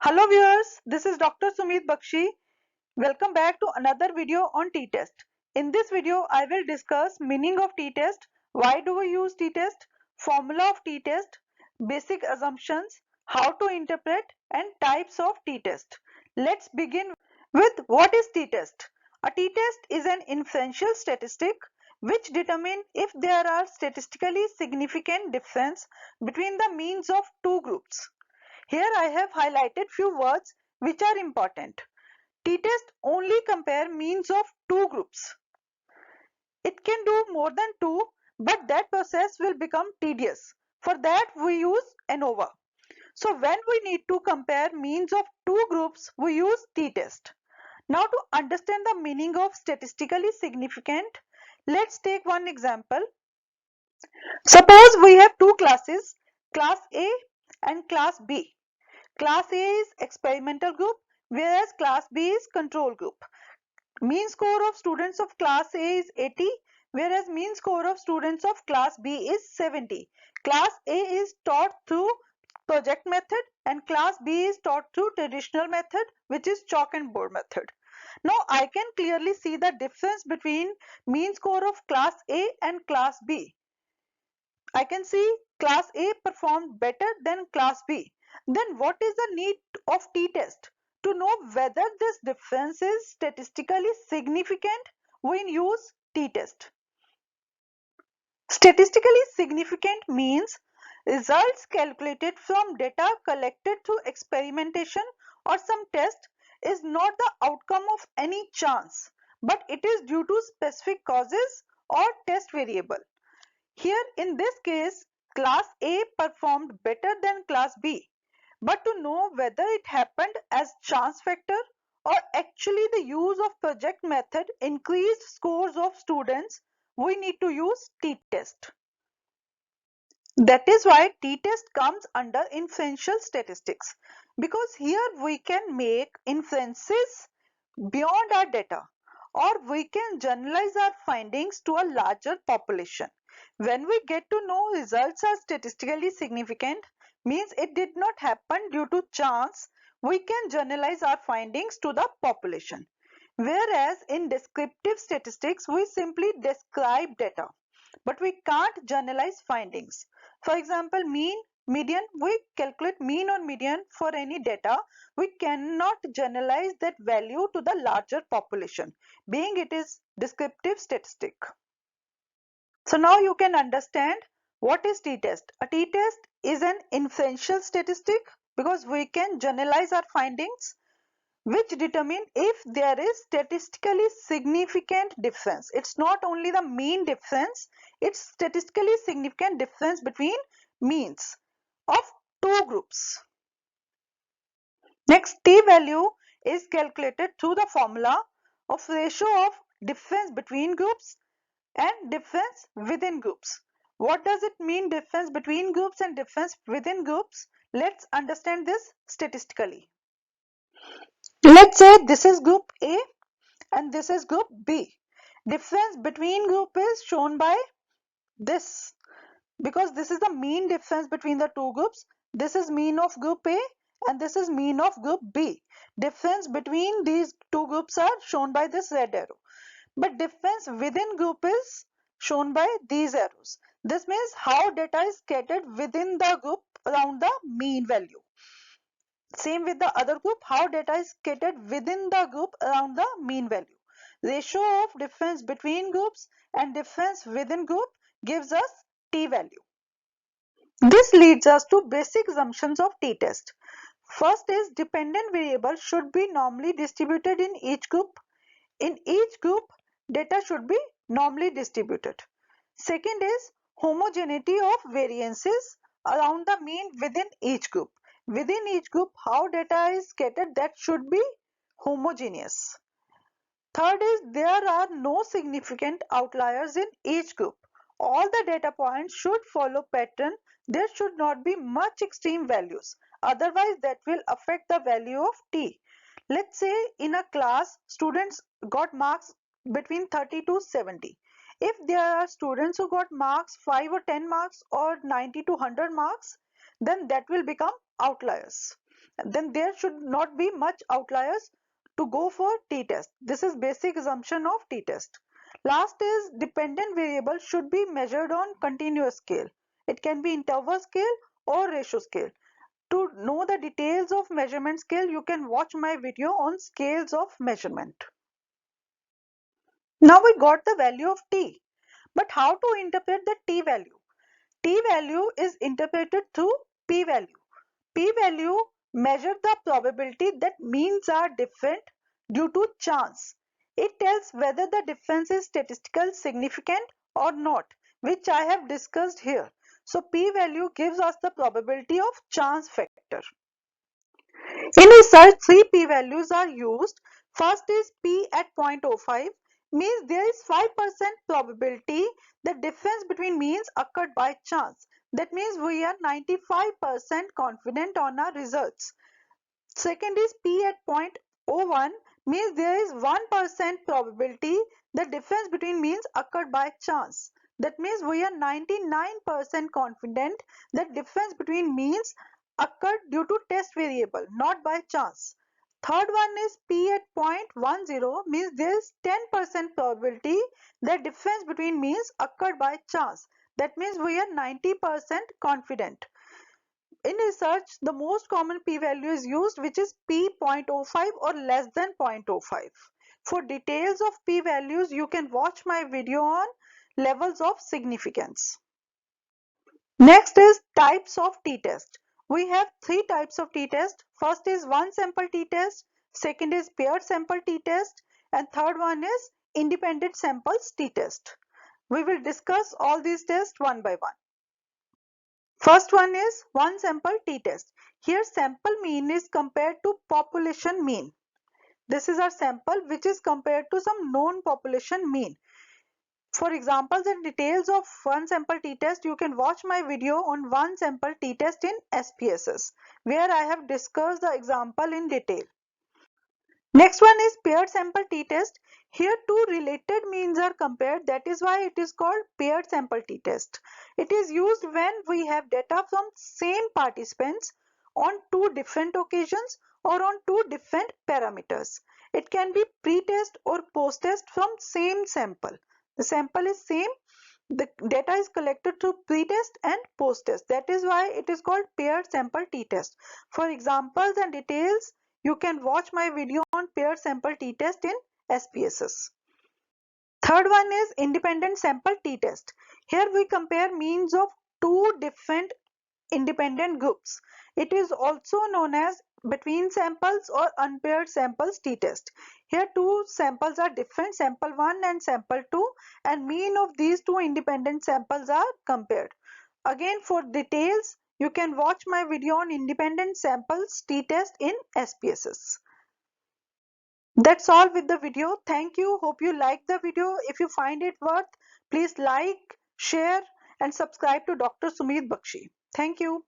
Hello viewers, this is Dr. Sumit Bakshi. Welcome back to another video on t-test. In this video, I will discuss meaning of t-test, why do we use t-test, formula of t-test, basic assumptions, how to interpret and types of t-test. Let's begin with what is t-test. A t-test is an inferential statistic which determines if there are statistically significant difference between the means of two groups. Here I have highlighted few words which are important. T-test only compare means of two groups. It can do more than two, but that process will become tedious. For that we use ANOVA. So when we need to compare means of two groups, we use t-test. Now to understand the meaning of statistically significant, let's take one example. Suppose we have two classes, class A and class B. Class A is experimental group, whereas class B is control group. Mean score of students of class A is 80, whereas mean score of students of class B is 70. Class A is taught through project method and class B is taught through traditional method, which is chalk and board method. Now I can clearly see the difference between mean score of class A and class B. I can see class A performed better than class B. Then what is the need of t-test? To know whether this difference is statistically significant, we use t-test. Statistically significant means results calculated from data collected through experimentation or some test is not the outcome of any chance, but it is due to specific causes or test variable. Here in this case, class A performed better than class B. But to know whether it happened as chance factor or actually the use of project method increased scores of students, we need to use t-test. That is why t-test comes under inferential statistics, because here we can make inferences beyond our data, or we can generalize our findings to a larger population. When we get to know results are statistically significant, means it did not happen due to chance, we can generalize our findings to the population. Whereas in descriptive statistics, we simply describe data, but we can't generalize findings. For example, mean, median, we calculate mean or median for any data. We cannot generalize that value to the larger population, being it is descriptive statistic. So now you can understand what is t-test. A t-test is an inferential statistic because we can generalize our findings which determine if there is statistically significant difference. It's not only the mean difference, it's statistically significant difference between means of two groups. Next, t-value is calculated through the formula of ratio of difference between groups and difference within groups. What does it mean, difference between groups and difference within groups? Let's understand this statistically. Let's say this is group A and this is group B. Difference between group is shown by this, because this is the mean difference between the two groups. This is mean of group A and this is mean of group B. Difference between these two groups are shown by this red arrow. But difference within group is shown by these arrows. This means how data is scattered within the group around the mean value. Same with the other group, how data is scattered within the group around the mean value. Ratio of difference between groups and difference within group gives us t-value. This leads us to basic assumptions of t-test. First is dependent variable should be normally distributed in each group. In each group, data should be normally distributed. Second is homogeneity of variances around the mean within each group. Within each group, how data is scattered, that should be homogeneous. Third is there are no significant outliers in each group. All the data points should follow pattern. There should not be much extreme values. Otherwise, that will affect the value of t. Let's say in a class, students got marks between 30 to 70. If there are students who got marks 5 or 10 marks or 90 to 100 marks, then that will become outliers. then there should not be much outliers to go for t-test. This is basic assumption of t-test. Last is dependent variable should be measured on continuous scale. It can be interval scale or ratio scale. To know the details of measurement scale, you can watch my video on scales of measurement. Now we got the value of t, but how to interpret the t value? T value is interpreted through p value. P value measures the probability that means are different due to chance. It tells whether the difference is statistically significant or not, which I have discussed here. So P value gives us the probability of chance factor. In research, three p-values are used. First is p at 0.05, means there is 5% probability the difference between means occurred by chance. That means we are 95% confident on our results. Second is p at 0.01, means there is 1% probability the difference between means occurred by chance. That means we are 99% confident that difference between means occurred due to test variable, not by chance. Third one is p at 0.10, means there is 10% probability that difference between means occurred by chance. That means we are 90% confident. In research, the most common p-value is used, which is p.05 or less than 0.05. For details of p-values, you can watch my video on levels of significance. Next is types of t-test. We have three types of t-test. First is one sample t-test, second is paired sample t-test, and third one is independent samples t-test. We will discuss all these tests one by one. First one is one sample t-test. Here sample mean is compared to population mean. This is our sample which is compared to some known population mean. For examples and details of one sample t-test, you can watch my video on one sample t-test in SPSS, where I have discussed the example in detail. Next one is paired sample t-test. Here two related means are compared, that is why it is called paired sample t-test. It is used when we have data from same participants on two different occasions or on two different parameters. It can be pre-test or post-test from same sample. The sample is same, the data is collected through pre-test and post-test. That is why it is called paired sample t-test. For examples and details, you can watch my video on paired sample t-test in SPSS. Third one is independent sample t-test. Here we compare means of two different independent groups. It is also known as between samples or unpaired samples t-test. Here two samples are different, sample 1 and sample 2, and mean of these two independent samples are compared. Again, for details, you can watch my video on independent samples t-test in SPSS. That's all with the video. Thank you. Hope you like the video. If you find it worth, please like, share and subscribe to Dr. Sumit Bakshi. Thank you.